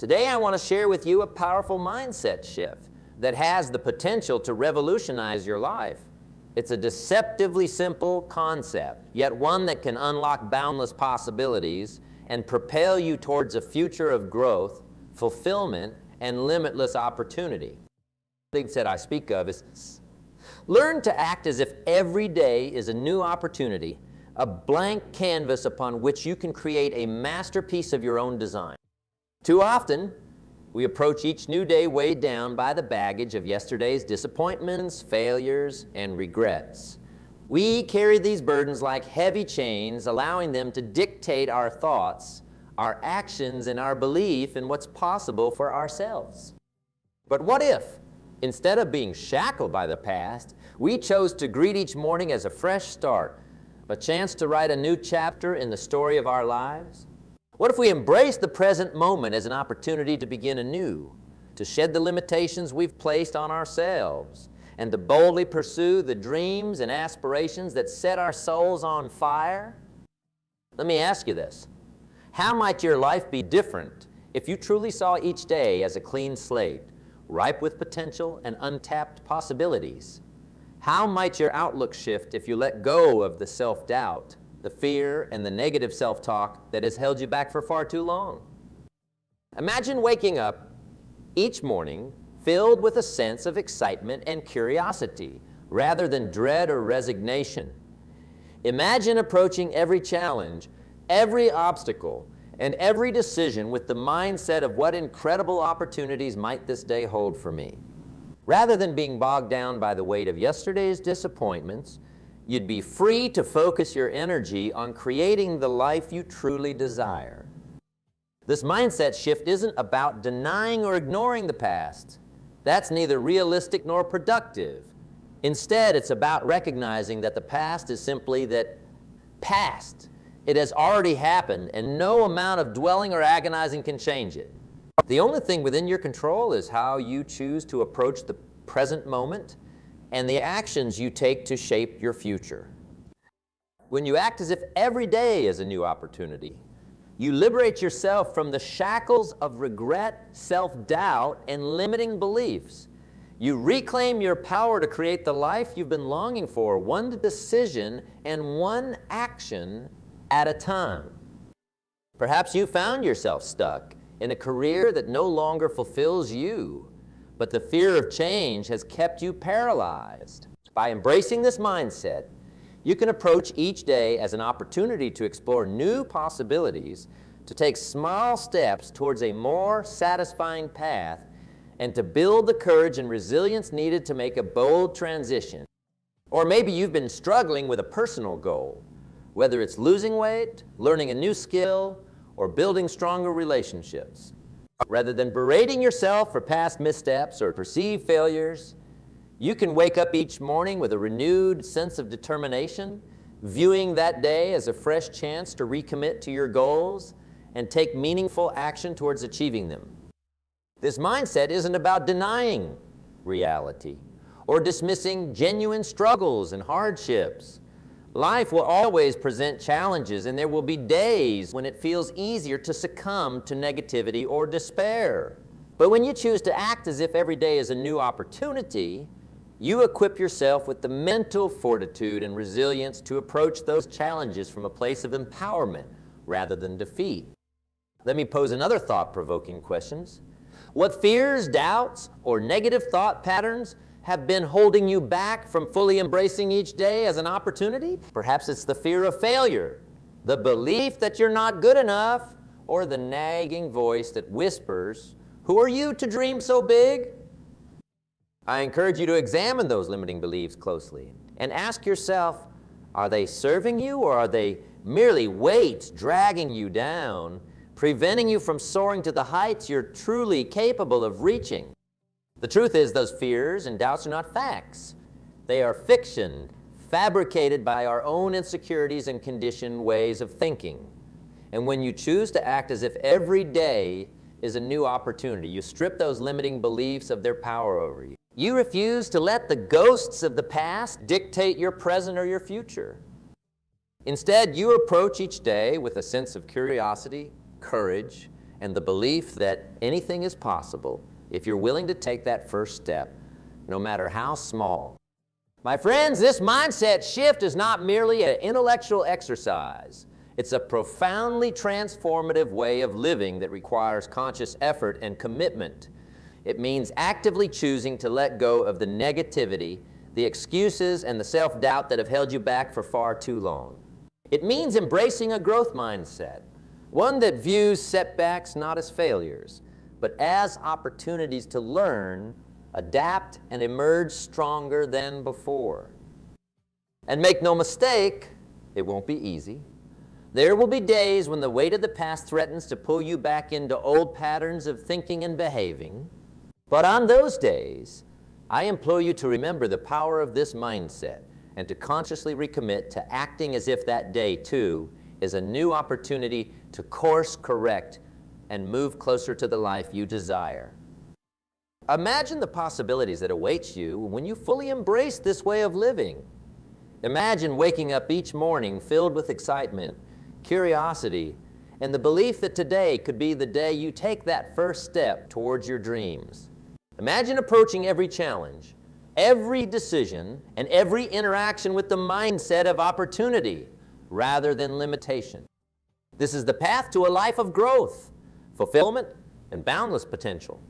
Today I want to share with you a powerful mindset shift that has the potential to revolutionize your life. It's a deceptively simple concept, yet one that can unlock boundless possibilities and propel you towards a future of growth, fulfillment, and limitless opportunity. The thing that I speak of is learn to act as if every day is a new opportunity, a blank canvas upon which you can create a masterpiece of your own design. Too often, we approach each new day weighed down by the baggage of yesterday's disappointments, failures, and regrets. We carry these burdens like heavy chains, allowing them to dictate our thoughts, our actions, and our belief in what's possible for ourselves. But what if, instead of being shackled by the past, we chose to greet each morning as a fresh start, a chance to write a new chapter in the story of our lives? What if we embrace the present moment as an opportunity to begin anew, to shed the limitations we've placed on ourselves, and to boldly pursue the dreams and aspirations that set our souls on fire? Let me ask you this. How might your life be different if you truly saw each day as a clean slate, ripe with potential and untapped possibilities? How might your outlook shift if you let go of the self-doubt, the fear, and the negative self-talk that has held you back for far too long? Imagine waking up each morning filled with a sense of excitement and curiosity rather than dread or resignation. Imagine approaching every challenge, every obstacle, and every decision with the mindset of what incredible opportunities might this day hold for me. Rather than being bogged down by the weight of yesterday's disappointments, you'd be free to focus your energy on creating the life you truly desire. This mindset shift isn't about denying or ignoring the past. That's neither realistic nor productive. Instead, it's about recognizing that the past is simply that past. It has already happened, and no amount of dwelling or agonizing can change it. The only thing within your control is how you choose to approach the present moment and the actions you take to shape your future. When you act as if every day is a new opportunity, you liberate yourself from the shackles of regret, self-doubt, and limiting beliefs. You reclaim your power to create the life you've been longing for, one decision and one action at a time. Perhaps you found yourself stuck in a career that no longer fulfills you, but the fear of change has kept you paralyzed. By embracing this mindset, you can approach each day as an opportunity to explore new possibilities, to take small steps towards a more satisfying path, and to build the courage and resilience needed to make a bold transition. Or maybe you've been struggling with a personal goal, whether it's losing weight, learning a new skill, or building stronger relationships. Rather than berating yourself for past missteps or perceived failures, you can wake up each morning with a renewed sense of determination, viewing that day as a fresh chance to recommit to your goals and take meaningful action towards achieving them. This mindset isn't about denying reality or dismissing genuine struggles and hardships. Life will always present challenges, and there will be days when it feels easier to succumb to negativity or despair. But when you choose to act as if every day is a new opportunity, you equip yourself with the mental fortitude and resilience to approach those challenges from a place of empowerment rather than defeat. Let me pose another thought-provoking question. What fears, doubts, or negative thought patterns have been holding you back from fully embracing each day as an opportunity? Perhaps it's the fear of failure, the belief that you're not good enough, or the nagging voice that whispers, "Who are you to dream so big?" I encourage you to examine those limiting beliefs closely and ask yourself, are they serving you, or are they merely weights dragging you down, preventing you from soaring to the heights you're truly capable of reaching? The truth is, those fears and doubts are not facts. They are fiction, fabricated by our own insecurities and conditioned ways of thinking. And when you choose to act as if every day is a new opportunity, you strip those limiting beliefs of their power over you. You refuse to let the ghosts of the past dictate your present or your future. Instead, you approach each day with a sense of curiosity, courage, and the belief that anything is possible if you're willing to take that first step, no matter how small. My friends, this mindset shift is not merely an intellectual exercise. It's a profoundly transformative way of living that requires conscious effort and commitment. It means actively choosing to let go of the negativity, the excuses, and the self-doubt that have held you back for far too long. It means embracing a growth mindset, one that views setbacks not as failures, but as opportunities to learn, adapt, and emerge stronger than before. And make no mistake, it won't be easy. There will be days when the weight of the past threatens to pull you back into old patterns of thinking and behaving. But on those days, I implore you to remember the power of this mindset and to consciously recommit to acting as if that day, too, is a new opportunity to course correct and move closer to the life you desire. Imagine the possibilities that await you when you fully embrace this way of living. Imagine waking up each morning filled with excitement, curiosity, and the belief that today could be the day you take that first step towards your dreams. Imagine approaching every challenge, every decision, and every interaction with the mindset of opportunity rather than limitation. This is the path to a life of growth, fulfillment, and boundless potential.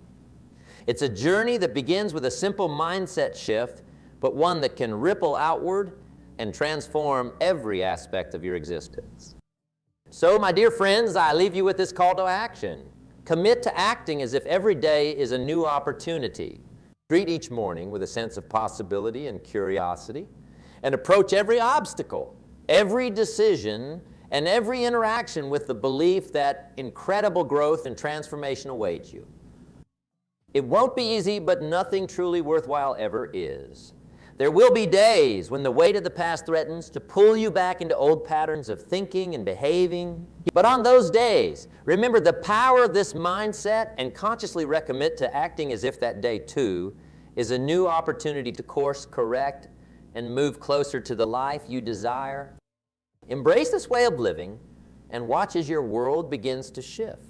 It's a journey that begins with a simple mindset shift, but one that can ripple outward and transform every aspect of your existence. So, my dear friends, I leave you with this call to action. Commit to acting as if every day is a new opportunity. Greet each morning with a sense of possibility and curiosity, and approach every obstacle, every decision, and every interaction with the belief that incredible growth and transformation await you. It won't be easy, but nothing truly worthwhile ever is. There will be days when the weight of the past threatens to pull you back into old patterns of thinking and behaving. But on those days, remember the power of this mindset and consciously recommit to acting as if that day, too, is a new opportunity to course correct and move closer to the life you desire. Embrace this way of living and watch as your world begins to shift.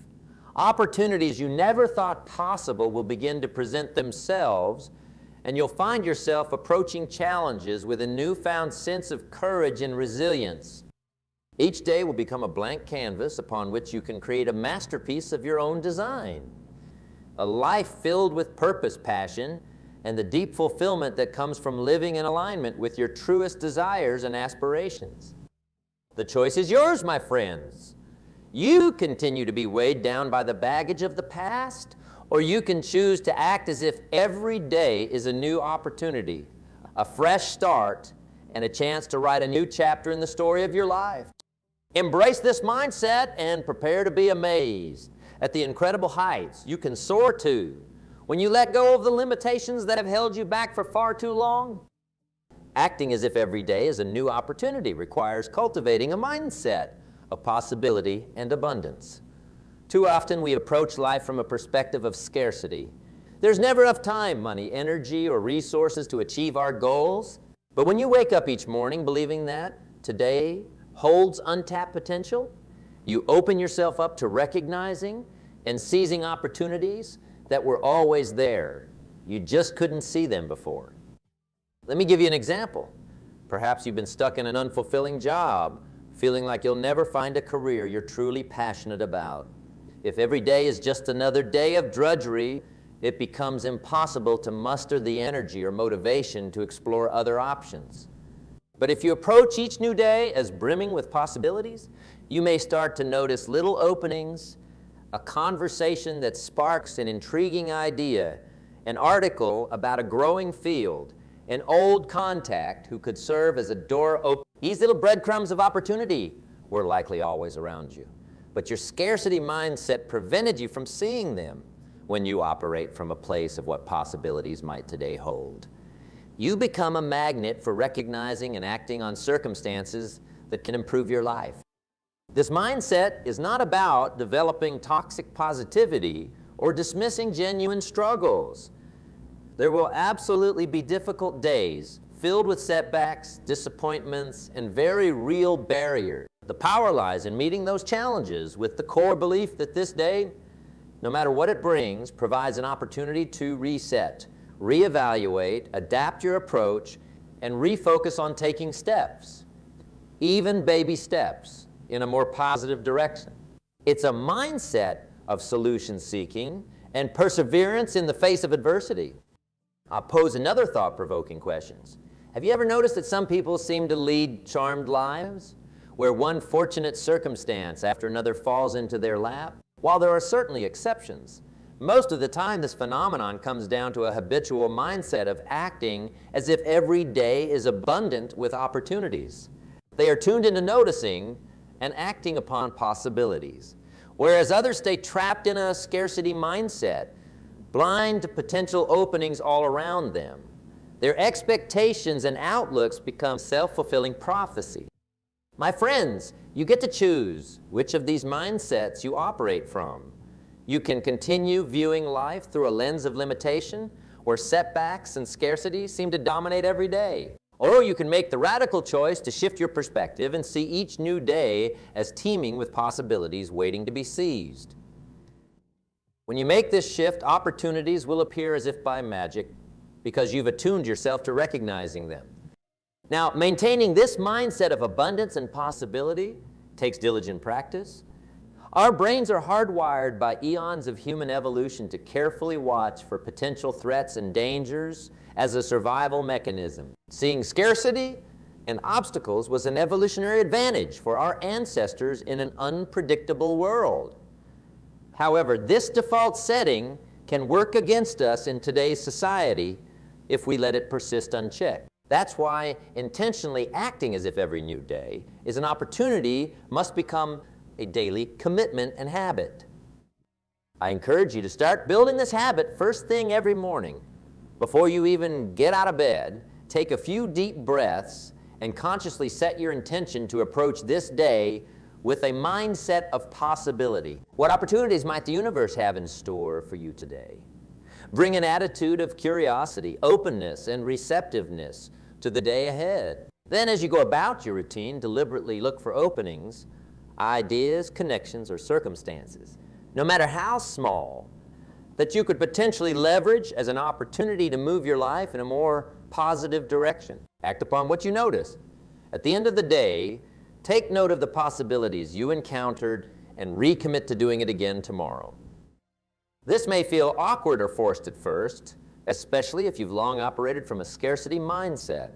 Opportunities you never thought possible will begin to present themselves, and you'll find yourself approaching challenges with a newfound sense of courage and resilience. Each day will become a blank canvas upon which you can create a masterpiece of your own design. A life filled with purpose, passion, and the deep fulfillment that comes from living in alignment with your truest desires and aspirations. The choice is yours, my friends. You continue to be weighed down by the baggage of the past, or you can choose to act as if every day is a new opportunity, a fresh start, and a chance to write a new chapter in the story of your life. Embrace this mindset and prepare to be amazed at the incredible heights you can soar to when you let go of the limitations that have held you back for far too long. Acting as if every day is a new opportunity requires cultivating a mindset of possibility and abundance. Too often we approach life from a perspective of scarcity. There's never enough time, money, energy, or resources to achieve our goals. But when you wake up each morning believing that today holds untapped potential, you open yourself up to recognizing and seizing opportunities that were always there. You just couldn't see them before. Let me give you an example. Perhaps you've been stuck in an unfulfilling job, feeling like you'll never find a career you're truly passionate about. If every day is just another day of drudgery, it becomes impossible to muster the energy or motivation to explore other options. But if you approach each new day as brimming with possibilities, you may start to notice little openings, a conversation that sparks an intriguing idea, an article about a growing field, an old contact who could serve as a door opener. These little breadcrumbs of opportunity were likely always around you, but your scarcity mindset prevented you from seeing them when you operate from a place of what possibilities might today hold. You become a magnet for recognizing and acting on circumstances that can improve your life. This mindset is not about developing toxic positivity or dismissing genuine struggles. There will absolutely be difficult days filled with setbacks, disappointments, and very real barriers. The power lies in meeting those challenges with the core belief that this day no matter what it brings, provides an opportunity to reset, reevaluate, adapt your approach, and refocus on taking steps, even baby steps, in a more positive direction. It's a mindset of solution seeking and perseverance in the face of adversity. I'll pose another thought-provoking question. Have you ever noticed that some people seem to lead charmed lives, where one fortunate circumstance after another falls into their lap? While there are certainly exceptions, most of the time this phenomenon comes down to a habitual mindset of acting as if every day is abundant with opportunities. They are tuned into noticing and acting upon possibilities, whereas others stay trapped in a scarcity mindset, blind to potential openings all around them. Their expectations and outlooks become self-fulfilling prophecy. My friends, you get to choose which of these mindsets you operate from. You can continue viewing life through a lens of limitation, where setbacks and scarcity seem to dominate every day. Or you can make the radical choice to shift your perspective and see each new day as teeming with possibilities waiting to be seized. When you make this shift, opportunities will appear as if by magic, because you've attuned yourself to recognizing them. Now, maintaining this mindset of abundance and possibility takes diligent practice. Our brains are hardwired by eons of human evolution to carefully watch for potential threats and dangers as a survival mechanism. Seeing scarcity and obstacles was an evolutionary advantage for our ancestors in an unpredictable world. However, this default setting can work against us in today's society if we let it persist unchecked. That's why intentionally acting as if every new day is an opportunity must become a daily commitment and habit. I encourage you to start building this habit first thing every morning. Before you even get out of bed, take a few deep breaths and consciously set your intention to approach this day with a mindset of possibility. What opportunities might the universe have in store for you today? Bring an attitude of curiosity, openness, and receptiveness to the day ahead. Then as you go about your routine, deliberately look for openings, ideas, connections, or circumstances, no matter how small, that you could potentially leverage as an opportunity to move your life in a more positive direction. Act upon what you notice. At the end of the day, take note of the possibilities you encountered and recommit to doing it again tomorrow. This may feel awkward or forced at first, especially if you've long operated from a scarcity mindset.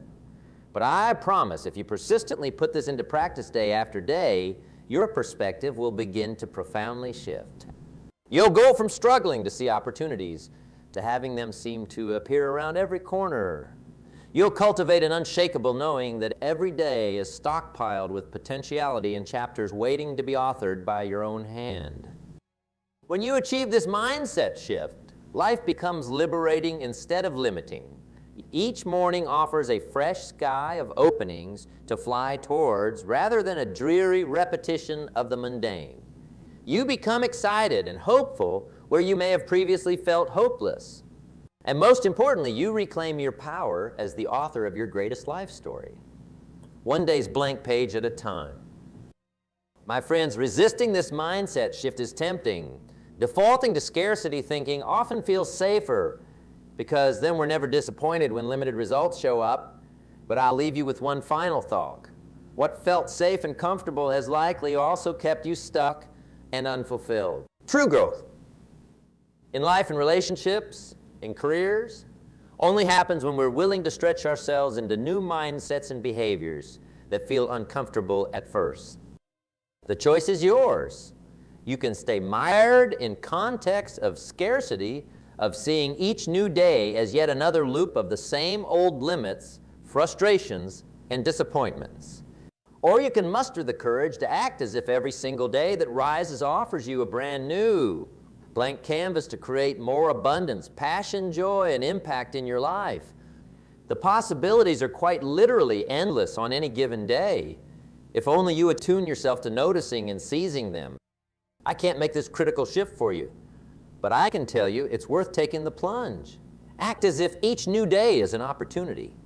But I promise, if you persistently put this into practice day after day, your perspective will begin to profoundly shift. You'll go from struggling to see opportunities to having them seem to appear around every corner. You'll cultivate an unshakable knowing that every day is stockpiled with potentiality and chapters waiting to be authored by your own hand. When you achieve this mindset shift, life becomes liberating instead of limiting. Each morning offers a fresh sky of openings to fly towards rather than a dreary repetition of the mundane. You become excited and hopeful where you may have previously felt hopeless. And most importantly, you reclaim your power as the author of your greatest life story, one day's blank page at a time. My friends, resisting this mindset shift is tempting. Defaulting to scarcity thinking often feels safer because then we're never disappointed when limited results show up. But I'll leave you with one final thought. What felt safe and comfortable has likely also kept you stuck and unfulfilled. True growth in life and relationships, in careers, only happens when we're willing to stretch ourselves into new mindsets and behaviors that feel uncomfortable at first. The choice is yours. You can stay mired in context of scarcity, of seeing each new day as yet another loop of the same old limits, frustrations, and disappointments. Or you can muster the courage to act as if every single day that rises offers you a brand new blank canvas to create more abundance, passion, joy, and impact in your life. The possibilities are quite literally endless on any given day, if only you attune yourself to noticing and seizing them. I can't make this critical shift for you, but I can tell you it's worth taking the plunge. Act as if each new day is an opportunity.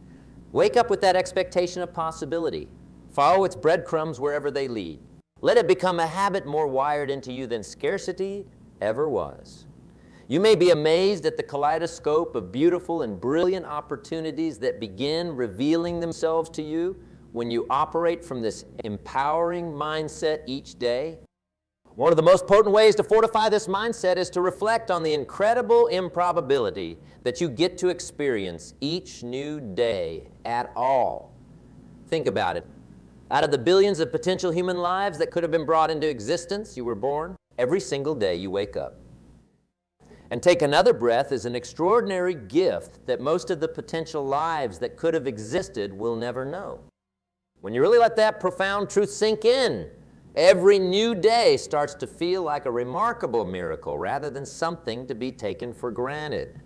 Wake up with that expectation of possibility. Follow its breadcrumbs wherever they lead. Let it become a habit more wired into you than scarcity ever was. You may be amazed at the kaleidoscope of beautiful and brilliant opportunities that begin revealing themselves to you when you operate from this empowering mindset each day. One of the most potent ways to fortify this mindset is to reflect on the incredible improbability that you get to experience each new day at all. Think about it. Out of the billions of potential human lives that could have been brought into existence, you were born. Every single day you wake up. And take another breath is an extraordinary gift that most of the potential lives that could have existed will never know. When you really let that profound truth sink in, every new day starts to feel like a remarkable miracle rather than something to be taken for granted.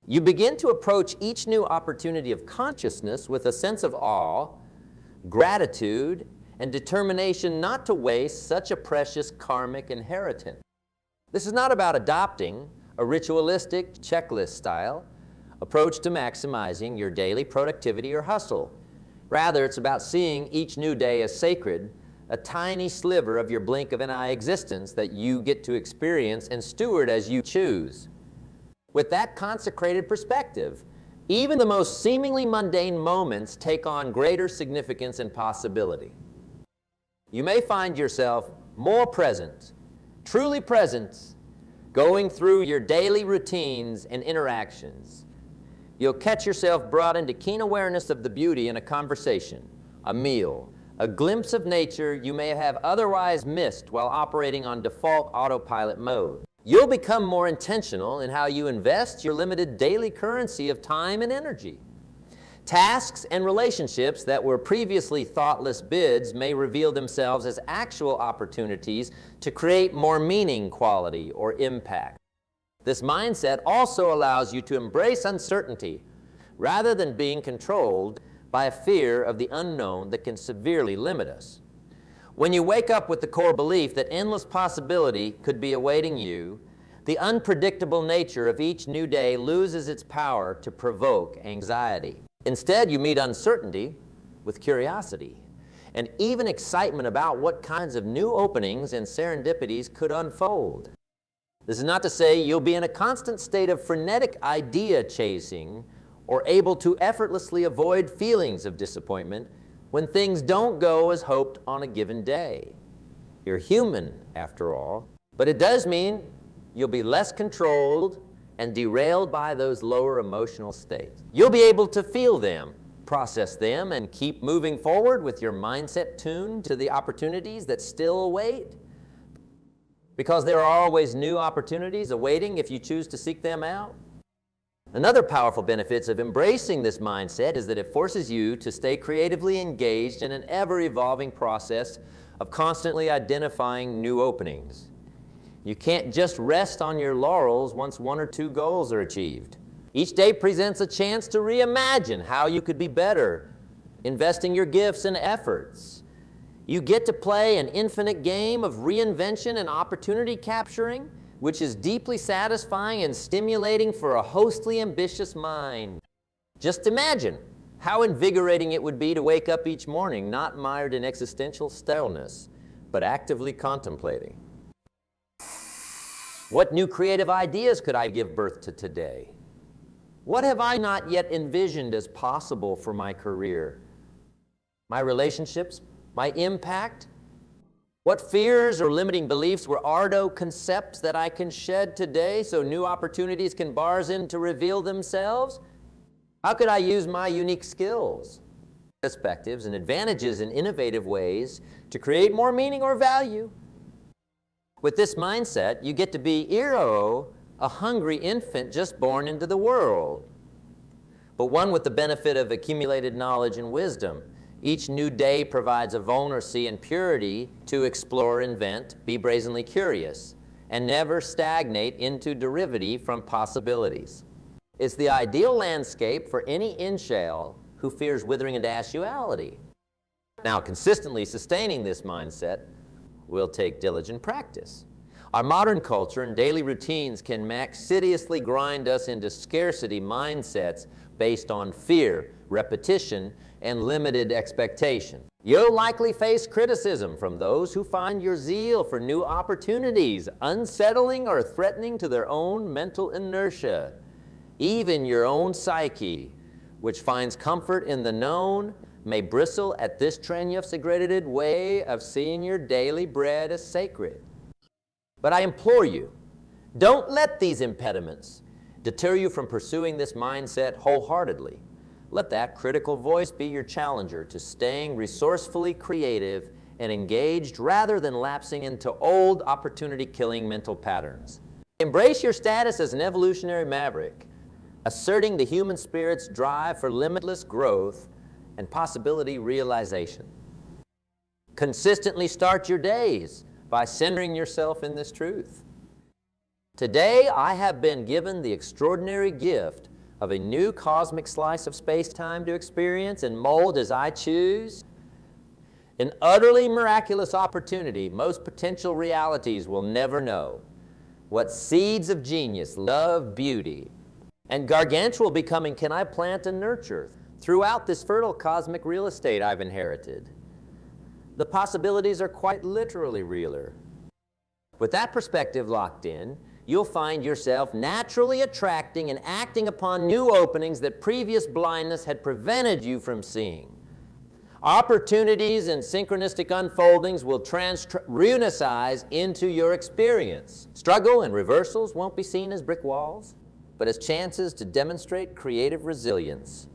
You begin to approach each new opportunity of consciousness with a sense of awe, gratitude, and determination not to waste such a precious karmic inheritance. This is not about adopting a ritualistic, checklist-style approach to maximizing your daily productivity or hustle. Rather, it's about seeing each new day as sacred, a tiny sliver of your blink of an eye existence that you get to experience and steward as you choose. With that consecrated perspective, even the most seemingly mundane moments take on greater significance and possibility. You may find yourself more present, truly present, going through your daily routines and interactions. You'll catch yourself brought into keen awareness of the beauty in a conversation, a meal, a glimpse of nature you may have otherwise missed while operating on default autopilot mode. You'll become more intentional in how you invest your limited daily currency of time and energy. Tasks and relationships that were previously thoughtless bids may reveal themselves as actual opportunities to create more meaning, quality, or impact. This mindset also allows you to embrace uncertainty rather than being controlled by a fear of the unknown that can severely limit us. When you wake up with the core belief that endless possibility could be awaiting you, the unpredictable nature of each new day loses its power to provoke anxiety. Instead, you meet uncertainty with curiosity and even excitement about what kinds of new openings and serendipities could unfold. This is not to say you'll be in a constant state of frenetic idea chasing or able to effortlessly avoid feelings of disappointment when things don't go as hoped on a given day. You're human, after all, but it does mean you'll be less controlled and derailed by those lower emotional states. You'll be able to feel them, process them, and keep moving forward with your mindset tuned to the opportunities that still await. Because there are always new opportunities awaiting if you choose to seek them out. Another powerful benefit of embracing this mindset is that it forces you to stay creatively engaged in an ever-evolving process of constantly identifying new openings. You can't just rest on your laurels once one or two goals are achieved. Each day presents a chance to reimagine how you could be better, investing your gifts and efforts. You get to play an infinite game of reinvention and opportunity capturing, which is deeply satisfying and stimulating for a hostily ambitious mind. Just imagine how invigorating it would be to wake up each morning not mired in existential stillness, but actively contemplating. What new creative ideas could I give birth to today? What have I not yet envisioned as possible for my career, my relationships, my impact? What fears or limiting beliefs were Ardo concepts that I can shed today so new opportunities can bars in to reveal themselves? How could I use my unique skills, perspectives, and advantages in innovative ways to create more meaning or value? With this mindset, you get to be Iro, a hungry infant just born into the world, but one with the benefit of accumulated knowledge and wisdom. Each new day provides a vulnercy and purity to explore, invent, be brazenly curious, and never stagnate into derivative from possibilities. It's the ideal landscape for any in-shell who fears withering into actuality. Now, consistently sustaining this mindset will take diligent practice. Our modern culture and daily routines can maxidiously grind us into scarcity mindsets based on fear, repetition, and limited expectation. You'll likely face criticism from those who find your zeal for new opportunities unsettling or threatening to their own mental inertia. Even your own psyche, which finds comfort in the known, may bristle at this strenuous way of seeing your daily bread as sacred. But I implore you, don't let these impediments deter you from pursuing this mindset wholeheartedly. Let that critical voice be your challenger to staying resourcefully creative and engaged rather than lapsing into old opportunity-killing mental patterns. Embrace your status as an evolutionary maverick, asserting the human spirit's drive for limitless growth and possibility realization. Consistently start your days by centering yourself in this truth. Today, I have been given the extraordinary gift of a new cosmic slice of space-time to experience and mold as I choose. An utterly miraculous opportunity most potential realities will never know. What seeds of genius, love, beauty, and gargantuan becoming can I plant and nurture throughout this fertile cosmic real estate I've inherited? The possibilities are quite literally realer. With that perspective locked in, you'll find yourself naturally attracting and acting upon new openings that previous blindness had prevented you from seeing. Opportunities and synchronistic unfoldings will runicize into your experience. Struggle and reversals won't be seen as brick walls, but as chances to demonstrate creative resilience.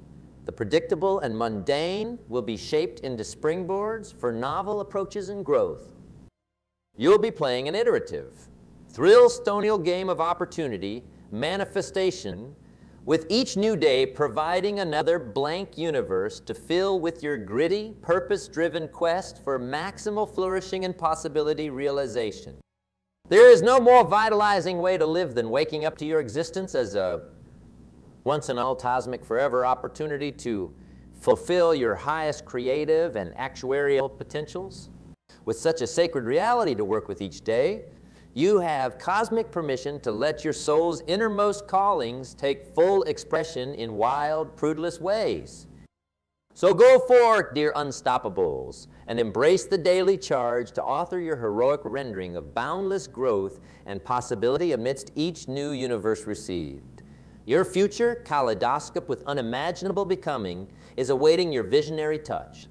The predictable and mundane will be shaped into springboards for novel approaches and growth. You'll be playing an iterative, thrill-stonial game of opportunity, manifestation, with each new day providing another blank universe to fill with your gritty, purpose-driven quest for maximal flourishing and possibility realization. There is no more vitalizing way to live than waking up to your existence as a once-in-a cosmic forever opportunity to fulfill your highest creative and actuarial potentials. With such a sacred reality to work with each day, you have cosmic permission to let your soul's innermost callings take full expression in wild, fruitless ways. So go forth, dear unstoppables, and embrace the daily charge to author your heroic rendering of boundless growth and possibility amidst each new universe received. Your future, kaleidoscope with unimaginable becoming, is awaiting your visionary touch.